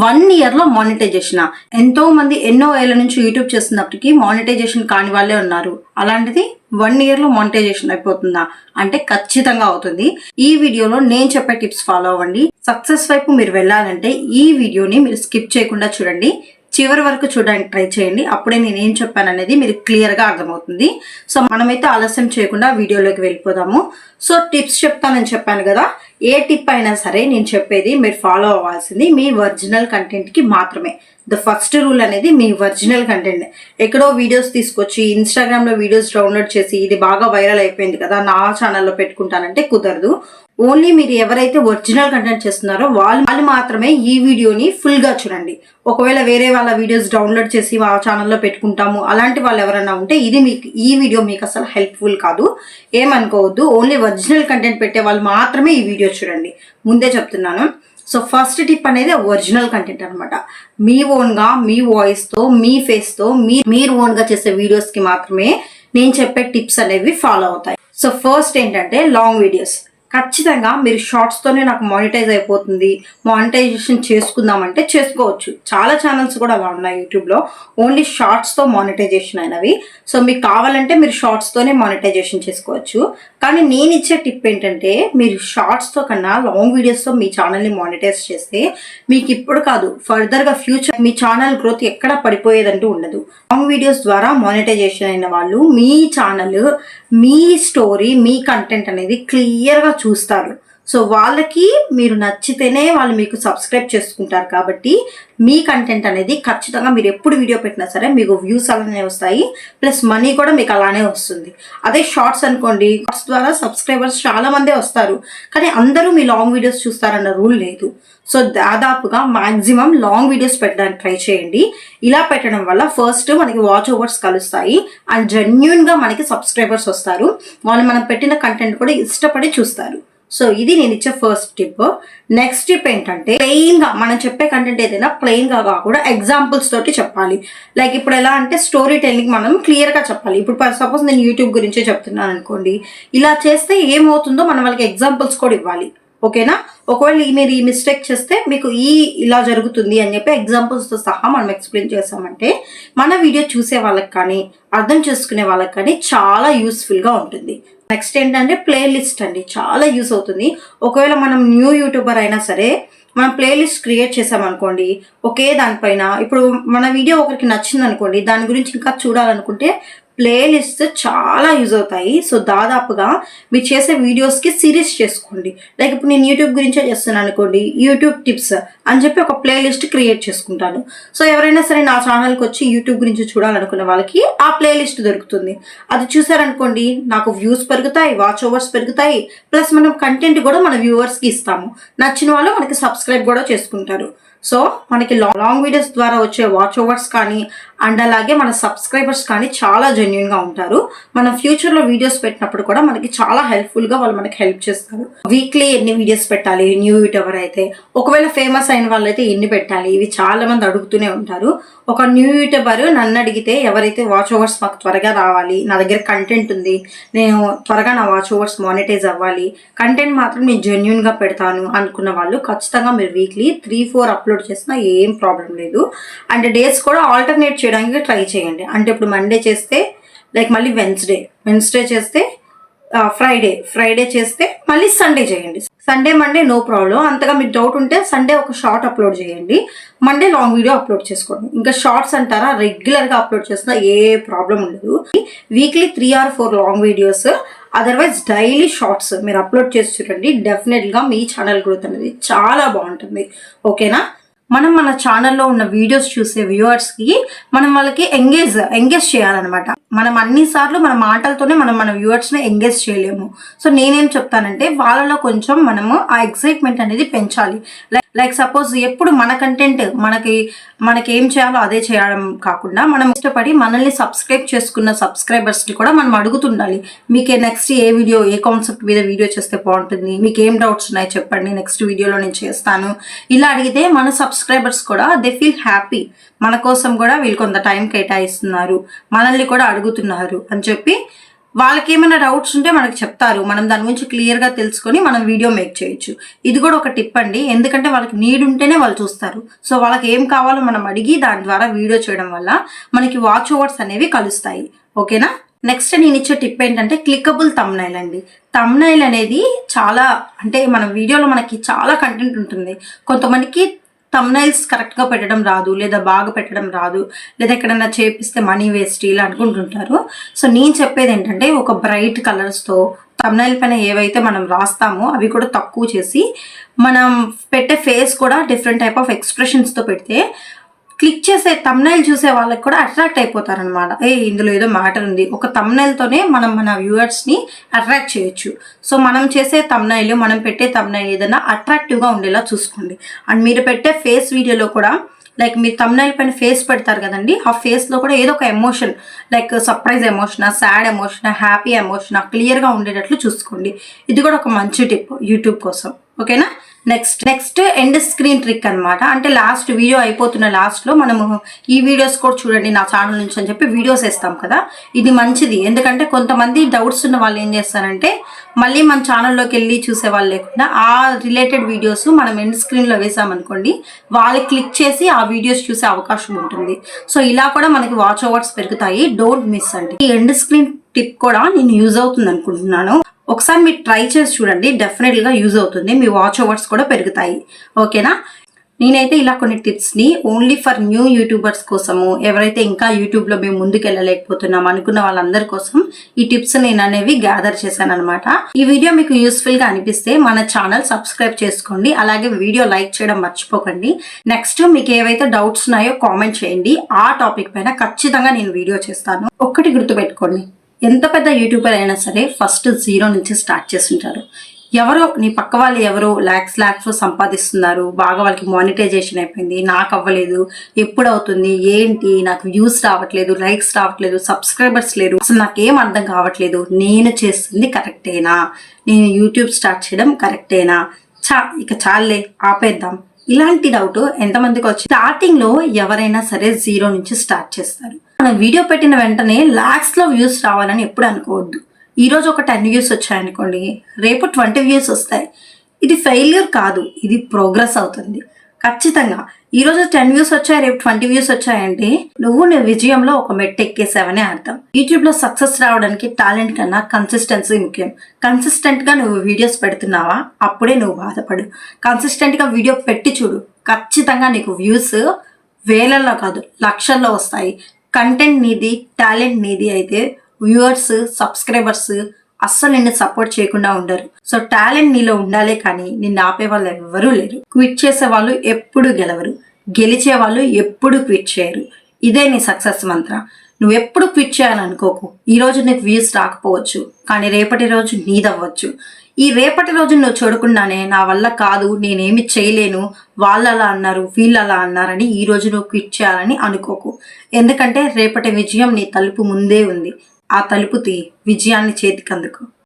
1 year లో monetisation. ఎంతో మంది ఎన్నో ఏళ్ల నుంచి యూట్యూబ్ చేస్తున్నప్పటికీ మానిటైజేషన్ కాని వాళ్ళే ఉన్నారు. అలాంటిది 1 year లో మానిటైజేషన్ అయిపోతుందా అంటే ఖచ్చితంగా అవుతుంది. ఈ వీడియోలో నేను చెప్పే టిప్స్ ఫాలో అవ్వండి. సక్సెస్ వైపు మీరు వెళ్ళాలంటే ఈ వీడియోని మీరు స్కిప్ చేయకుండా చూడండి. చివరి వరకు చూడడానికి ట్రై చేయండి. అప్పుడే నేను ఏం చెప్పాను అనేది మీరు క్లియర్ గా అర్థమవుతుంది. సో మనమైతే ఆలస్యం చేయకుండా వీడియోలోకి వెళ్ళిపోదాము. సో టిప్స్ చెప్తానని చెప్పాను కదా, ఏ టిప్ అయినా సరే నేను చెప్పేది మీరు ఫాలో అవ్వాల్సింది మీ ఒరిజినల్ కంటెంట్ కి మాత్రమే. ద ఫస్ట్ రూల్ అనేది మీ ఒరిజినల్ కంటెంట్. ఎక్కడో వీడియోస్ తీసుకొచ్చి ఇన్స్టాగ్రామ్ లో వీడియోస్ డౌన్లోడ్ చేసి ఇది బాగా వైరల్ అయిపోయింది కదా నా ఛానల్లో పెట్టుకుంటానంటే కుదరదు. ఓన్లీ మీరు ఎవరైతే ఒరిజినల్ కంటెంట్ చేస్తున్నారో వాళ్ళు మాత్రమే ఈ వీడియోని ఫుల్ గా చూడండి. ఒకవేళ వేరే వాళ్ళ వీడియోస్ డౌన్లోడ్ చేసి ఆ ఛానల్లో పెట్టుకుంటాము అలాంటి వాళ్ళు ఎవరైనా ఉంటే ఈ వీడియో మీకు అసలు హెల్ప్ఫుల్ కాదు, ఏమనుకోవద్దు. ఓన్లీ ఒరిజినల్ కంటెంట్ పెట్టే వాళ్ళు మాత్రమే ఈ వీడియో చూడండి, ముందే చెప్తున్నాను. సో ఫస్ట్ టిప్ అనేది ఒరిజినల్ కంటెంట్ అనమాట. మీ ఓన్గా మీ వాయిస్తో మీ ఫేస్తో మీరు ఓన్గా చేసే వీడియోస్కి మాత్రమే నేను చెప్పే టిప్స్ అనేవి ఫాలో అవుతాయి. సో ఫస్ట్ ఏంటంటే లాంగ్ వీడియోస్. ఖచ్చితంగా మీరు షార్ట్స్తోనే నాకు మానిటైజ్ అయిపోతుంది, మానిటైజేషన్ చేసుకుందామంటే చేసుకోవచ్చు. చాలా ఛానల్స్ కూడా అలా ఉన్నాయి యూట్యూబ్లో, ఓన్లీ షార్ట్స్తో మానిటైజేషన్ అయినవి. సో మీకు కావాలంటే మీరు షార్ట్స్తోనే మానిటైజేషన్ చేసుకోవచ్చు. కానీ నేను ఇచ్చే టిప్ ఏంటంటే మీరు షార్ట్స్తో కన్నా లాంగ్ వీడియోస్తో మీ ఛానల్ని మానిటైజ్ చేస్తే మీకు ఇప్పుడు కాదు ఫర్దర్గా ఫ్యూచర్ మీ ఛానల్ గ్రోత్ ఎక్కడ పడిపోయేదంటూ ఉండదు. లాంగ్ వీడియోస్ ద్వారా మానిటైజేషన్ అయిన వాళ్ళు మీ ఛానల్, మీ స్టోరీ, మీ కంటెంట్ అనేది క్లియర్గా చూస్తారు. సో వాళ్ళకి మీరు నచ్చితేనే వాళ్ళు మీకు సబ్స్క్రైబ్ చేసుకుంటారు. కాబట్టి మీ కంటెంట్ అనేది ఖచ్చితంగా మీరు ఎప్పుడు వీడియో పెట్టినా సరే మీకు వ్యూస్ అలానే వస్తాయి, ప్లస్ మనీ కూడా మీకు అలానే వస్తుంది. అదే షార్ట్స్ అనుకోండి, షార్ట్స్ ద్వారా సబ్స్క్రైబర్స్ చాలా మందే వస్తారు, కానీ అందరూ మీ లాంగ్ వీడియోస్ చూస్తారన్న రూల్ లేదు. సో దాదాపుగా మాక్సిమం లాంగ్ వీడియోస్ పెట్టడానికి ట్రై చేయండి. ఇలా పెట్టడం వల్ల ఫస్ట్ మనకి వాచ్ ఓవర్స్ కలుస్తాయి అండ్ జెన్యూన్ గా మనకి సబ్స్క్రైబర్స్ వస్తారు. వాళ్ళు మనం పెట్టిన కంటెంట్ కూడా ఇష్టపడి చూస్తారు. సో ఇది నేను ఇచ్చే ఫస్ట్ టిప్. నెక్స్ట్ టిప్ ఏంటంటే ప్లెయిన్ గా మనం చెప్పే కంటెంట్ ఏదైనా ప్లెయిన్ గా కాకుండా ఎగ్జాంపుల్స్ తోటి చెప్పాలి. లైక్ ఇప్పుడు ఎలా అంటే స్టోరీ టెల్లింగ్ మనం క్లియర్ గా చెప్పాలి. ఇప్పుడు సపోజ్ నేను యూట్యూబ్ గురించే చెప్తున్నాను అనుకోండి, ఇలా చేస్తే ఏమవుతుందో మనం వాళ్ళకి ఎగ్జాంపుల్స్ కూడా ఇవ్వాలి. ఓకేనా? ఒకవేళ మీరు ఈ మిస్టేక్ చేస్తే మీకు ఇలా జరుగుతుంది అని చెప్పి ఎగ్జాంపుల్స్తో సహా మనం ఎక్స్ప్లెయిన్ చేసామంటే మన వీడియో చూసే వాళ్ళకి కానీ అర్థం చేసుకునే వాళ్ళకి కానీ చాలా యూస్ఫుల్గా ఉంటుంది. నెక్స్ట్ ఏంటంటే ప్లేలిస్ట్ అండి, చాలా యూస్ అవుతుంది. ఒకవేళ మనం న్యూ యూట్యూబర్ అయినా సరే మనం ప్లేలిస్ట్ క్రియేట్ చేసామనుకోండి, ఒకే దానిపైన ఇప్పుడు మన వీడియో ఒకరికి నచ్చింది అనుకోండి, దాని గురించి ఇంకా చూడాలనుకుంటే ప్లేలిస్ట్ చాలా యూజ్ అవుతాయి. సో దాదాపుగా మీరు చేసే వీడియోస్కి సిరీస్ చేసుకోండి. లైక్ ఇప్పుడు నేను యూట్యూబ్ గురించే చేస్తున్నాను అనుకోండి, యూట్యూబ్ టిప్స్ అని చెప్పి ఒక ప్లేలిస్ట్ క్రియేట్ చేసుకుంటాను. సో ఎవరైనా సరే నా ఛానల్కి వచ్చి యూట్యూబ్ గురించి చూడాలనుకునే వాళ్ళకి ఆ ప్లేలిస్ట్ దొరుకుతుంది. అది చూసారనుకోండి, నాకు వ్యూస్ పెరుగుతాయి, వాచ్ ఓవర్స్ పెరుగుతాయి, ప్లస్ మనం కంటెంట్ కూడా మన వ్యూవర్స్కి ఇస్తాము. నచ్చిన వాళ్ళు మనకి సబ్స్క్రైబ్ కూడా చేసుకుంటారు. సో మనకి లాంగ్ వీడియోస్ ద్వారా వచ్చే వాచ్ ఓవర్స్ కానీ అండ్ అలాగే మన సబ్స్క్రైబర్స్ కానీ చాలా జెన్యూన్గా ఉంటారు. మనం ఫ్యూచర్లో వీడియోస్ పెట్టినప్పుడు కూడా మనకి చాలా హెల్ప్ఫుల్గా వాళ్ళు మనకి హెల్ప్ చేస్తారు. వీక్లీ ఎన్ని వీడియోస్ పెట్టాలి న్యూ యూట్యూబర్ అయితే, ఒకవేళ ఫేమస్ అయిన వాళ్ళైతే ఎన్ని పెట్టాలి, ఇవి చాలా మంది అడుగుతూనే ఉంటారు. ఒక న్యూ యూట్యూబర్ నన్ను అడిగితే ఎవరైతే వాచ్ ఓవర్స్ మాకు త్వరగా రావాలి, నా దగ్గర కంటెంట్ ఉంది, నేను త్వరగా నా వాచ్ ఓవర్స్ మానిటైజ్ అవ్వాలి, కంటెంట్ మాత్రం నేను జెన్యూన్గా పెడతాను అనుకున్న వాళ్ళు ఖచ్చితంగా మీరు వీక్లీ 3-4 అప్లోడ్ చేసినా ఏం ప్రాబ్లం లేదు. అండ్ డేస్ కూడా ఆల్టర్నేట్ చేయడానికి ట్రై చేయండి. అంటే ఇప్పుడు మండే చేస్తే లైక్ మళ్ళీ వెన్స్డే చేస్తే ఫ్రైడే చేస్తే మళ్ళీ సండే చేయండి. Sunday Monday no problem. అంతగా మీకు డౌట్ ఉంటే సండే ఒక షార్ట్ అప్లోడ్ చేయండి, మండే లాంగ్ వీడియో అప్లోడ్ చేసుకోండి. ఇంకా షార్ట్స్ అంటారా, రెగ్యులర్గా అప్లోడ్ చేసినా ఏ ప్రాబ్లం ఉండదు. Weekly 3 or 4 long videos, otherwise daily shorts మీరు అప్లోడ్ చేసి చూడండి. డెఫినెట్గా మీ ఛానల్ గ్రోత్ అనేది చాలా బాగుంటుంది. ఓకేనా? మనం మన ఛానల్లో ఉన్న వీడియోస్ చూసే వ్యూవర్స్కి మనం వాళ్ళకి ఎంగేజ్ చేయాలన్నమాట. మనం అన్నిసార్లు మన మాటలతోనే మన వ్యూవర్స్ని ఎంగేజ్ చేయలేము. సో నేనేం చెప్తానంటే వాళ్ళలో కొంచెం మనము ఆ ఎక్సైట్మెంట్ అనేది పెంచాలి. లైక్ సపోజ్ ఎప్పుడు మన కంటెంట్ మనకి ఏం చేయాలో అదే చేయడం కాకుండా మనం ఇష్టపడి మనల్ని సబ్స్క్రైబ్ చేసుకున్న సబ్స్క్రైబర్స్ని కూడా మనం అడుగుతుండాలి. మీకే నెక్స్ట్ ఏ కాన్సెప్ట్ మీద వీడియో చేస్తే బాగుంటుంది, మీకు ఏం డౌట్స్ ఉన్నాయి చెప్పండి, నెక్స్ట్ వీడియోలో నేను చేస్తాను. ఇలా అడిగితే మన సబ్స్క్రైబర్స్ కూడా దే ఫీల్ హ్యాపీ, మన కోసం కూడా వీళ్ళు కొంత టైం కేటాయిస్తున్నారు, మనల్ని కూడా అడుగుతున్నారు అని చెప్పి వాళ్ళకి ఏమైనా డౌట్స్ ఉంటే మనకు చెప్తారు, మనం దాని గురించి క్లియర్గా తెలుసుకొని మనం వీడియో మేక్ చేయొచ్చు. ఇది కూడా ఒక టిప్ అండి, ఎందుకంటే వాళ్ళకి నీడ్ ఉంటేనే వాళ్ళు చూస్తారు. సో వాళ్ళకి ఏం కావాలో మనం అడిగి దాని ద్వారా వీడియో చేయడం వల్ల మనకి వాచ్ ఓవర్స్ అనేవి కలుస్తాయి. ఓకేనా. నెక్స్ట్ నేను ఇచ్చే టిప్ ఏంటంటే క్లికబుల్ థంబ్నైల్ అండి. థంబ్నైల్ అనేది చాలా అంటే మన వీడియోలో మనకి చాలా కంటెంట్ ఉంటుంది. కొంతమందికి థంబ్నైల్స్ కరెక్ట్గా పెట్టడం రాదు, లేదా బాగా పెట్టడం రాదు, లేదా ఎక్కడైనా చేపిస్తే మనీ వేస్ట్ ఇలా అనుకుంటుంటారు. సో నేను చెప్పేది ఏంటంటే ఒక బ్రైట్ కలర్స్తో థంబ్నైల్ పైన ఏవైతే మనం రాస్తామో అవి కూడా తక్కువ చేసి మనం పెట్టే ఫేస్ కూడా డిఫరెంట్ టైప్ ఆఫ్ ఎక్స్ప్రెషన్స్తో పెడితే క్లిక్ చేసే థంబ్నైల్ చూసే వాళ్ళకి కూడా అట్రాక్ట్ అయిపోతారనమాట. ఇందులో ఏదో మ్యాటర్ ఉంది. ఒక థంబ్నైల్తోనే మనం మన వ్యూవర్స్ని అట్రాక్ట్ చేయొచ్చు. సో మనం చేసే థంబ్నైల్, మనం పెట్టే థంబ్నైల్ ఏదైనా అట్రాక్టివ్గా ఉండేలా చూసుకోండి. అండ్ మీరు పెట్టే ఫేస్ వీడియోలో కూడా లైక్ మీరు థంబ్నైల్ పైన ఫేస్ పెడతారు కదండి, ఆ ఫేస్లో కూడా ఏదో ఒక ఎమోషన్, లైక్ సర్ప్రైజ్ ఎమోషనా, సాడ్ ఎమోషనా, హ్యాపీ ఎమోషనా క్లియర్గా ఉండేటట్లు చూసుకోండి. ఇది కూడా ఒక మంచి టిప్ యూట్యూబ్ కోసం. ఓకేనా. నెక్స్ట్ ఎండ్ స్క్రీన్ ట్రిక్ అనమాట. అంటే లాస్ట్ వీడియో అయిపోతున్న లాస్ట్లో మనము ఈ వీడియోస్ కూడా చూడండి నా ఛానల్ నుంచి అని చెప్పి వీడియోస్ వేస్తాం కదా, ఇది మంచిది. ఎందుకంటే కొంతమంది డౌట్స్ ఉన్న వాళ్ళు ఏం చేస్తారంటే మళ్ళీ మన ఛానల్లోకి వెళ్ళి చూసే వాళ్ళు లేకుండా ఆ రిలేటెడ్ వీడియోస్ మనం ఎండ్ స్క్రీన్లో వేసామనుకోండి, వాళ్ళకి క్లిక్ చేసి ఆ వీడియోస్ చూసే అవకాశం ఉంటుంది. సో ఇలా కూడా మనకి వాచ్ ఓవర్స్ పెరుగుతాయి. డోంట్ మిస్ అండి. ఈ ఎండ్ స్క్రీన్ టిప్ కూడా నేను యూజ్ అవుతుంది అనుకుంటున్నాను. ఒకసారి మీరు ట్రై చేసి చూడండి, డెఫినెట్గా యూజ్ అవుతుంది. మీ వాచ్ ఓవర్స్ కూడా పెరుగుతాయి. ఓకేనా. నేనైతే ఇలా కొన్ని టిప్స్ని ఓన్లీ ఫర్ న్యూ యూట్యూబర్స్ కోసము, ఎవరైతే ఇంకా యూట్యూబ్లో మేము ముందుకు వెళ్ళలేకపోతున్నాం అనుకున్న వాళ్ళందరి కోసం ఈ టిప్స్ నేను అనేవి గ్యాదర్ చేశాను అనమాట. ఈ వీడియో మీకు యూస్ఫుల్గా అనిపిస్తే మన ఛానల్ సబ్స్క్రైబ్ చేసుకోండి, అలాగే వీడియో లైక్ చేయడం మర్చిపోకండి. నెక్స్ట్ మీకు ఏవైతే డౌట్స్ ఉన్నాయో కామెంట్ చేయండి, ఆ టాపిక్ పైన ఖచ్చితంగా నేను వీడియో చేస్తాను. ఒక్కటి గుర్తుపెట్టుకోండి, ఎంత పెద్ద యూట్యూబర్ అయినా సరే ఫస్ట్ 0 నుంచి స్టార్ట్ చేస్తుంటారు. ఎవరో నీ పక్క వాళ్ళు ఎవరో ల్యాక్స్ సంపాదిస్తున్నారు, బాగా వాళ్ళకి మానిటైజేషన్ అయిపోయింది, నాకు అవ్వలేదు, ఎప్పుడు అవుతుంది, ఏంటి, నాకు వ్యూస్ రావట్లేదు, లైక్స్ రావట్లేదు, సబ్స్క్రైబర్స్ లేరు, అసలు నాకేం అర్థం కావట్లేదు, నేను చేస్తుంది కరెక్టేనా, నేను యూట్యూబ్ స్టార్ట్ చేయడం కరెక్టేనా, ఇక చాలే ఆపేద్దాం, ఇలాంటి డౌట్ ఎంతమందికి వచ్చి స్టార్టింగ్ లో ఎవరైనా సరే 0 నుంచి స్టార్ట్ చేస్తారు. మనం వీడియో పెట్టిన వెంటనే లాక్స్ లో వ్యూస్ రావాలని ఎప్పుడు అనుకోవద్దు. ఈ రోజు ఒక 10 వ్యూస్ వచ్చాయనుకోండి, రేపు 20 వ్యూస్ వస్తాయి. ఇది ఫెయిల్యూర్ కాదు, ఇది ప్రోగ్రెస్ అవుతుంది ఖచ్చితంగా. ఈ రోజు 10 వ్యూస్ వచ్చాయి, రేపు 20 వ్యూస్ వచ్చాయంటే నువ్వు నీ విజయంలో ఒక మెట్టు ఎక్కేసావనే అర్థం. యూట్యూబ్ లో సక్సెస్ రావడానికి టాలెంట్ కన్నా కన్సిస్టెన్సీ ముఖ్యం. కన్సిస్టెంట్ గా నువ్వు వీడియోస్ పెడుతున్నావా, అప్పుడే నువ్వు బాధపడు. కన్సిస్టెంట్ గా వీడియో పెట్టి చూడు, ఖచ్చితంగా నీకు వ్యూస్ వేలల్లో కాదు లక్షల్లో వస్తాయి. కంటెంట్ నీది, టాలెంట్ నీది అయితే వ్యూవర్స్, సబ్స్క్రైబర్స్ అస్సలు నిన్ను సపోర్ట్ చేయకుండా ఉండరు. సో టాలెంట్ నీలో ఉండాలే కానీ నిన్ను ఆపే వాళ్ళు ఎవరూ లేరు. క్విట్ చేసే వాళ్ళు ఎప్పుడు గెలవరు, గెలిచే వాళ్ళు ఎప్పుడు క్విట్ చేయరు. ఇదే నీ సక్సెస్ మంత్ర. నువ్వు ఎప్పుడు క్విట్ చేయాలనుకోకు. ఈ రోజు నీకు వ్యూస్ రాకపోవచ్చు, కానీ రేపటి రోజు నీదవ్వచ్చు. ఈ రేపటి రోజు నువ్వు చూడకుండానే నా వల్ల కాదు, నేనేమి చేయలేను, వాళ్ళు అలా అన్నారు, వీళ్ళు అలా అన్నారని ఈ రోజు నువ్వు క్విట్ చేయాలని అనుకోకు. ఎందుకంటే రేపటి విజయం నీ తలుపు ముందే ఉంది. ఆ తలుపు తీ, విజయాన్ని చేతికి అందుకో.